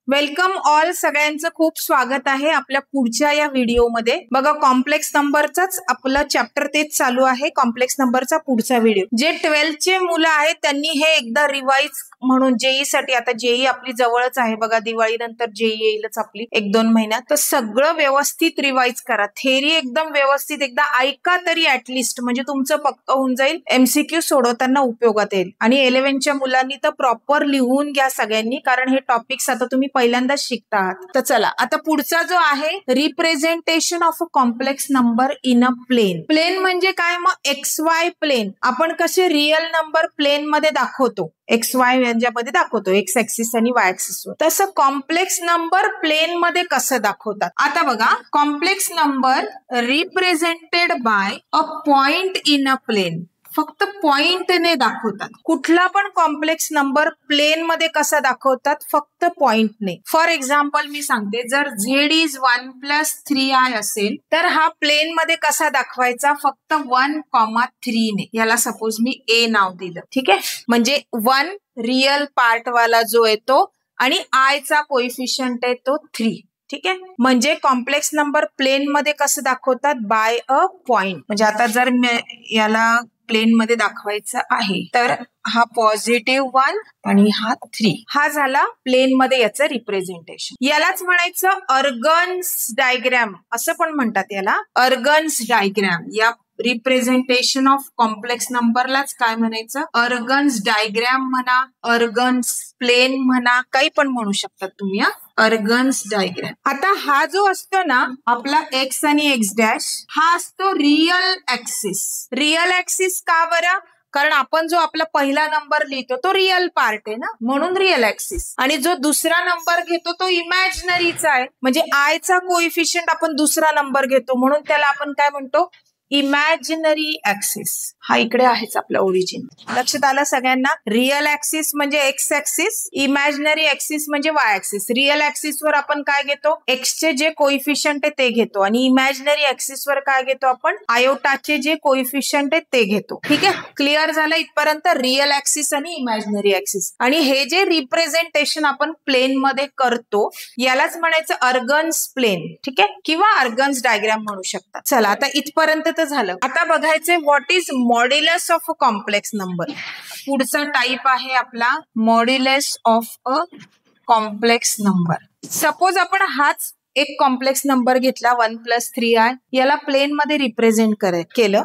Welcome all. सगळ्यांचं खूप स्वागत आहे आपल्या पुढच्या या व्हिडिओमध्ये. बघा, कॉम्प्लेक्स नंबरचाच आपलं चॅप्टर तेच चालू आहे. कॉम्प्लेक्स नंबरचा पुढचा व्हिडिओ. जे 12th चे मुलं आहेत त्यांनी हे एकदा रिवाइज म्हणून जेई साठी, आता जेई आपली जवळच आहे बघा, दिवाळी नंतर जेई येईलच आपली 1-2 महिन्यात, तर सगळं व्यवस्थित रिवाइज करा. थेरी एकदम व्यवस्थित एकदा ऐका तरी ऍटलिस्ट, म्हणजे तुमचं पक्क होऊन जाईल. एमसीक्यू सोडवताना उपयोगात येईल. आणि 11च्या मुलांनी तर प्रॉपर लिहून घ्या सगळ्यांनी, कारण हे टॉपिक्स आता तुम्ही पहिल्यांदाच शिकता आहात. तर चला, आता पुढचा जो आहे representation of a complex number in a plane. Plane म्हणजे काय? मग XY प्लेन. आपण कसे रिअल नंबर प्लेन मध्ये दाखवतो, XY यांच्यामध्ये दाखवतो, एक्स ऍक्सिस आणि वाय ऍक्सिसवर, तसं कॉम्प्लेक्स नंबर प्लेन मध्ये कसं दाखवतात. आता बघा, complex number represented by a point in a plane. फक्त पॉइंटने दाखवतात. कुठला पण कॉम्प्लेक्स नंबर प्लेन मध्ये कसा दाखवतात? फक्त पॉइंटने. फॉर एक्झाम्पल मी सांगते, जर Z इज 1 + 3i असेल तर हा प्लेन मध्ये कसा दाखवायचा? फक्त 1,3 ने. याला सपोज मी A नाव दिलं, ठीक आहे. म्हणजे 1 रिअल पार्ट वाला जो येतो आणि आय चा कोइफिशियंट आहे तो 3. ठीक आहे. म्हणजे कॉम्प्लेक्स नंबर प्लेन मध्ये कसं दाखवतात? By a point. म्हणजे आता जर याला प्लेन मध्ये दाखवायचं आहे तर हा +1 आणि हा 3, हा झाला प्लेन मध्ये याचं रिप्रेझेंटेशन. यालाच म्हणायचं अर्गन्स डायग्राम असं पण म्हणतात याला, अर्गन्स डायग्राम. या रिप्रेझेंटेशन ऑफ कॉम्प्लेक्स नंबरलाच काय म्हणायचं? अर्गन्स डायग्राम म्हणा, अर्गन्स प्लेन म्हणा, काही पण म्हणू शकतात तुम्ही. Organs diagram. आता हा जो असतो ना आपला एक्स आणि एक्स डॅश, हा असतो रिअल ऍक्सिस. रिअल ऍक्सिस का बरं? कारण आपण जो आपला पहिला नंबर लिहितो तो रिअल पार्ट आहे ना, म्हणून रिअल ऍक्सिस. आणि जो दुसरा नंबर घेतो तो इमॅजिनरीचा आहे, म्हणजे आय चा कोइफिशियंट आपण दुसरा नंबर घेतो, म्हणून त्याला आपण काय म्हणतो? Imaginary axis. हा इकडे आहेच आपला ओरिजिन. लक्षात आलं सगळ्यांना? रिअल ऍक्सिस म्हणजे एक्स ऍक्सिस, इमॅजिनरी ऍक्सिस म्हणजे वाय ऍक्सिस. रिअल ऍक्सिस वर आपण काय घेतो? एक्सचे जे कोइफिशियंट आहे ते घेतो, आणि इमॅजिनरी ऍक्सिस वर काय घेतो आपण? आयोटाचे जे कोइफिशियंट आहे ते घेतो. ठीक आहे, क्लिअर झालं इथपर्यंत? रिअल ऍक्सिस आणि इमॅजिनरी ऍक्सिस. आणि हे जे रिप्रेझेंटेशन आपण प्लेन मध्ये करतो यालाच म्हणायचं अर्गन्स प्लेन. ठीक आहे, किंवा अर्गन्स डायग्राम म्हणू शकतात. चला, आता इथपर्यंत झालं. आता बघायचंय what is modulus of a complex number. पुढचा टाइप आहे आपला modulus of a complex number. Suppose आपण हाच एक कॉम्प्लेक्स नंबर घेतला 1 + 3i, याला प्लेन मध्ये रिप्रेझेंट केलं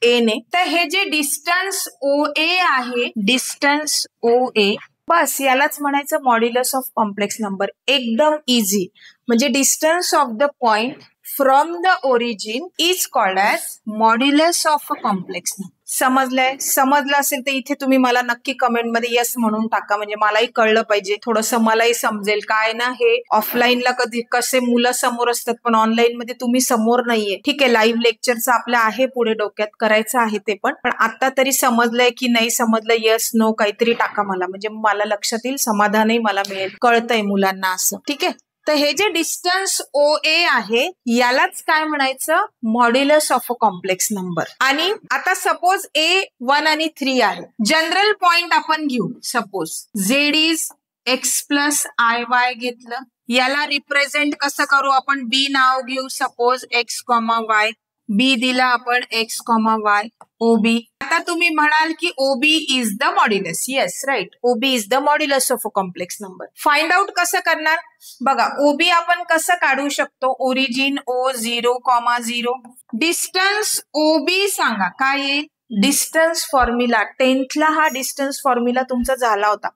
ए ने, तर हे जे डिस्टन्स OA आहे, डिस्टन्स OA, बस यालाच म्हणायचं मॉड्युलस ऑफ कॉम्प्लेक्स नंबर. एकदम इझी. म्हणजे distance of the point from the origin is called as modulus of a complex number. समजलंय? समजलं असेल तर इथे तुम्ही मला नक्की कमेंटमध्ये यस म्हणून टाका, म्हणजे मलाही कळलं पाहिजे, थोडंसं मलाही समजेल. काय ना, हे ऑफलाईनला कधी कसे मुलं समोर असतात, पण ऑनलाईन मध्ये तुम्ही समोर नाहीये. ठीक आहे, लाईव्ह लेक्चरचं आपलं आहे पुढे डोक्यात, करायचं आहे ते पण आता तरी समजलंय की नाही समजलं? यस नो काहीतरी टाका मला, म्हणजे मला लक्षात येईल, समाधानही मला मिळेल, कळतंय मुलांना असं. ठीक आहे. तर हे जे डिस्टन्स OA आहे यालाच काय म्हणायचं? Modulus of a complex number. आणि आता सपोज A 1 आणि 3 आहे. जनरल पॉइंट आपण घेऊ. Suppose Z is X + IY घेतलं, याला रिप्रेझेंट कसं करू आपण? B नाव घेऊ. Suppose X, Y. B दिला आपण X, Y, OB. आता तुम्ही म्हणाल की OB is the modulus. Yes, right, OB is the modulus of a complex number. Find out कसं करणार? बघा, OB आपण कसं काढू शकतो? Origin O0,0. डिस्टन्स OB सांगा काय येईल? डिस्टन्स फॉर्म्युला 10th ला हा डिस्टन्स फॉर्म्युला तुमचा झाला होता.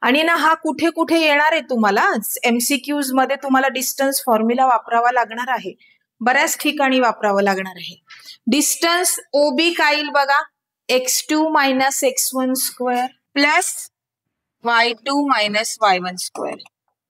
आणि ना हा कुठे कुठे येणार आहे तुम्हाला? MCQs मध्ये तुम्हाला डिस्टन्स फॉर्म्युला वापरावा लागणार आहे, बऱ्याच ठिकाणी वापरावं लागणार आहे. डिस्टन्स OB काय येईल बघा? x2 - x1² plus y2 - y1².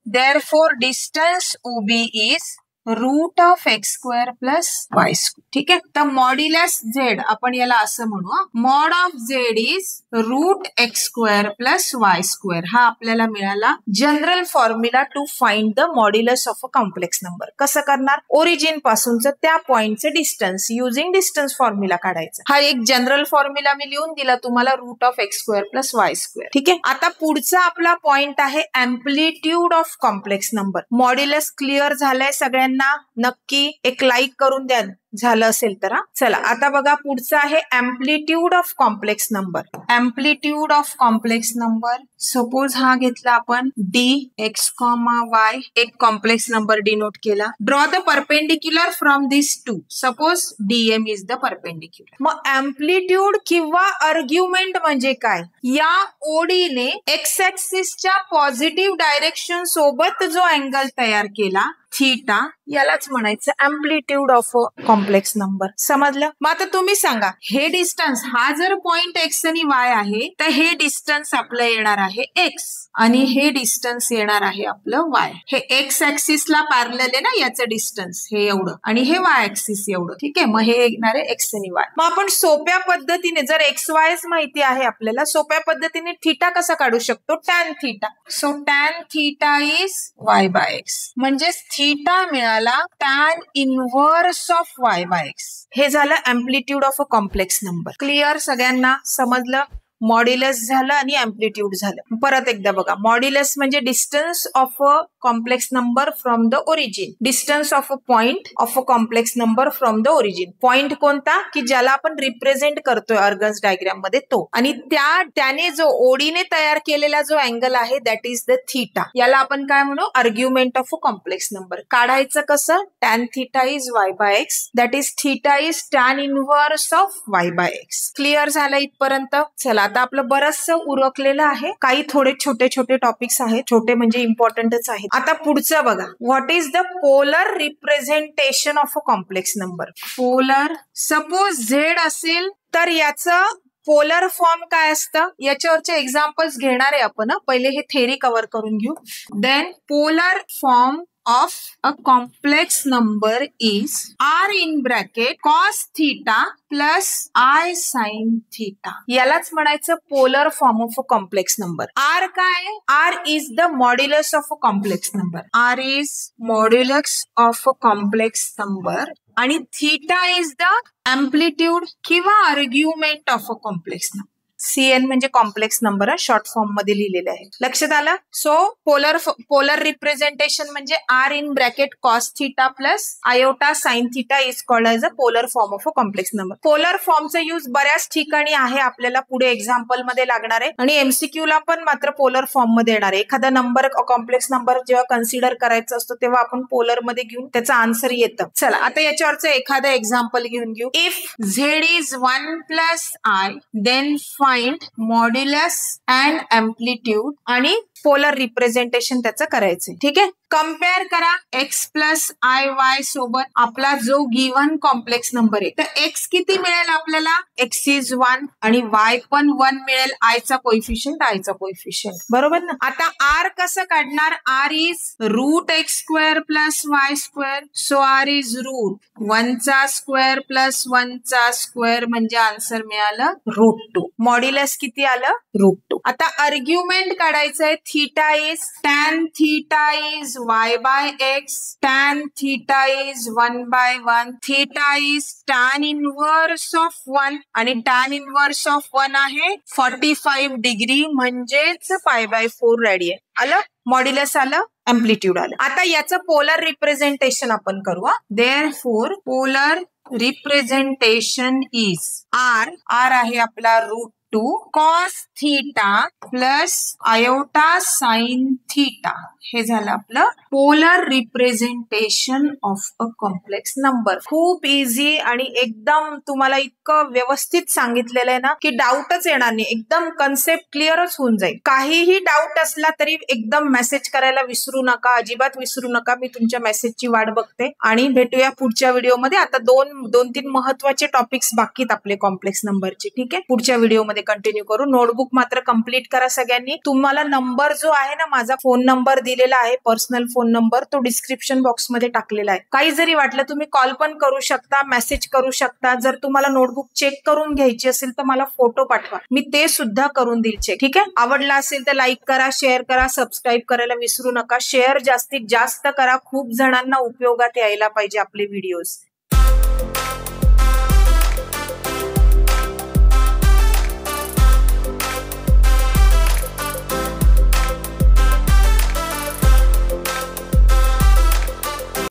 Therefore, distance OB is root of X square plus Y square. ठीक आहे. तर मॉड्युलस झेड आपण याला असं म्हणू, mod of Z is root X square plus Y square. हा आपल्याला मिळाला general formula to find the modulus of a complex number. कसं करणार? ओरिजिन पासूनचं त्या पॉइंटचं डिस्टन्स युजिंग डिस्टन्स फॉर्म्युला काढायचा. हा एक जनरल फॉर्म्युला मी लिहून दिला तुम्हाला, route of X square plus Y square. ठीक आहे. आता पुढचा आपला पॉइंट आहे amplitude of complex number. Modulus clear झालंय सगळ्यांना? नक्की एक लाईक करून द्या झालं असेल तर. चला आता बघा पुढचं आहे amplitude of complex number. Amplitude of complex number suppose हा घेतला आपण डी एक्स कॉमा वाय, एक कॉम्प्लेक्स नंबर डिनोट केला. Draw the perpendicular from this to. Suppose DM is the perpendicular. मग एम्प्लिट्यूड किंवा आर्ग्युमेंट म्हणजे काय? या ओडीने एक्स ऍक्सिसच्या पॉझिटिव्ह डायरेक्शन सोबत जो अँगल तयार केला थीटा, यालाच म्हणायचं amplitude of a complex number. समजलं? मग आता तुम्ही सांगा, हे डिस्टन्स हा जर पॉइंट एक्स आणि वाय आहे तर हे डिस्टन्स आपलं येणार आहे एक्स आणि हे डिस्टन्स येणार आहे आपलं वाय. हे एक्स ऍक्सिसला पॅरलल आहे ना याचं डिस्टन्स हे एवढं आणि हे वाय ऍक्सिस एवढं. ठीक आहे. मग हे येणार आहे एक्स आणि वाय. मग आपण सोप्या पद्धतीने जर एक्स वायच माहिती आहे आपल्याला, सोप्या पद्धतीने थीटा कसा काढू शकतो? Tan theta. So tan theta is Y by X. म्हणजे थीटा मिळाला tan inverse of Y by X. हे झालं amplitude of a complex number. Clear सगळ्यांना? समजलं? मॉड्युलस झालं आणि एम्प्लिट्यूड झालं. परत एकदा बघा, मॉड्युलस म्हणजे distance of a complex number from the origin. Distance of a point of a complex number from the origin. Point कोणता? की ज्याला आपण रिप्रेझेंट करतोय अर्गन्स डायग्राम मध्ये तो. आणि त्याने जो ओडीने तयार केलेला जो अँगल आहे दॅट इज द थीटा. याला आपण काय म्हणू? Argument of a complex number. काढायचं कसं? Tan theta is Y by X, that is theta is tan inverse of Y by X. Clear झालं इथपर्यंत? चला आता आपलं बरचसं उरकलेलं आहे. काही थोडे छोटे छोटे टॉपिक्स आहेत, छोटे म्हणजे इम्पॉर्टंटच आहेत. आता पुढचं बघा, what is the polar representation of a complex number. Polar, suppose Z असेल तर याचं पोलर फॉर्म काय असतं? याच्यावरचे एक्झाम्पल्स घेणार आहे आपण. पहिले हे थेरी कव्हर करून घेऊ. Then polar form of a complex number is r in bracket cos theta plus I sin theta. यालाच म्हणायचं polar form of a complex number. r काय? r is the modulus of a complex number. r is modulus of a complex number आणि theta is the amplitude किंवा argument of a complex number. CN म्हणजे complex number, short form मध्ये लिहिलेले आहे. लक्षात आलं? So polar representation म्हणजे R in bracket cos theta plus iota sine theta is called as a polar form of a complex number. Polar फॉर्मचा use बऱ्याच ठिकाणी आहे, आपल्याला पुढे एक्झाम्पल मध्ये लागणार आहे आणि एमसीक्यू ला पण मात्र पोलर फॉर्म मध्ये येणार आहे. एखादा नंबर कॉम्प्लेक्स नंबर जेव्हा कन्सिडर करायचा असतो तेव्हा आपण पोलर मध्ये घेऊन त्याचं आन्सर येतं. चला आता याच्यावरचं एखादं एक्झाम्पल घेऊन घेऊ. If Z is 1 plus I then find modulus and amplitude आणि पोलर रिप्रेझेंटेशन त्याचं करायचंय. ठीक आहे. कम्पेअर करा एक्स प्लस आय वाय सोबत आपला जो गिव्हन कॉम्प्लेक्स नंबर आहे. तर एक्स किती मिळेल आपल्याला? एक्स इज 1 आणि वाय पण 1 मिळेल. आयचा कोइफिशियंट आयचा कोइफिशियंट. बरोबर ना? आता आर कसं काढणार? R is root X square plus Y square. So R is root 1 चा स्क्वेअर प्लस 1 चा स्क्वेअर म्हणजे आन्सर मिळालं रूट 2. मॉड्युलस किती आलं? रूट 2. आता आर्ग्युमेंट काढायचंय. Theta is tan theta is y by x, tan theta is 1 by 1, theta is tan inverse of 1 आणि tan inverse of 1 आहे 45 डिग्री म्हणजेच पाय बाय 4 रेडियन. आलं? मॉड्युलस आलं, एम्प्लिट्यूड आलं. आता याचं पोलर रिप्रेझेंटेशन आपण करू. Therefore polar representation is R आहे आपला root 2 cos theta plus iota sine theta. हे झालं आपलं polar representation of a complex number. खूप इझी आणि एकदम तुम्हाला इतकं व्यवस्थित सांगितलेलं आहे ना की डाऊटच येणार नाही. एकदम कन्सेप्ट क्लिअरच होऊन जाईल. काहीही डाऊट असला तरी एकदम मेसेज करायला विसरू नका, अजिबात विसरू नका. मी तुमच्या मेसेजची वाट बघते आणि भेटूया पुढच्या व्हिडिओमध्ये. आता दोन तीन महत्वाचे टॉपिक्स बाकीत आपले कॉम्प्लेक्स नंबरचे. ठीक आहे. पुढच्या व्हिडिओमध्ये मध्ये कंटिन्यू करू. नोटबुक मात्र कम्प्लीट करा सगळ्यांनी. तुम्हाला नंबर जो आहे ना, माझा फोन नंबर दिलेला आहे, पर्सनल फोन नंबर, तो डिस्क्रिप्शन बॉक्स मध्ये टाकलेला आहे. काही जरी वाटलं तुम्ही कॉल पण करू शकता, मेसेज करू शकता. जर तुम्हाला नोटबुक चेक करून घ्यायची असेल तर मला फोटो पाठवा, मी ते सुद्धा करून देईल चेक. ठीक आहे. आवडला असेल तर लाईक करा, शेअर करा, सबस्क्राईब करायला विसरू नका. शेअर जास्तीत जास्त करा, खूप जणांना उपयोगात यायला पाहिजे आपले व्हिडिओज.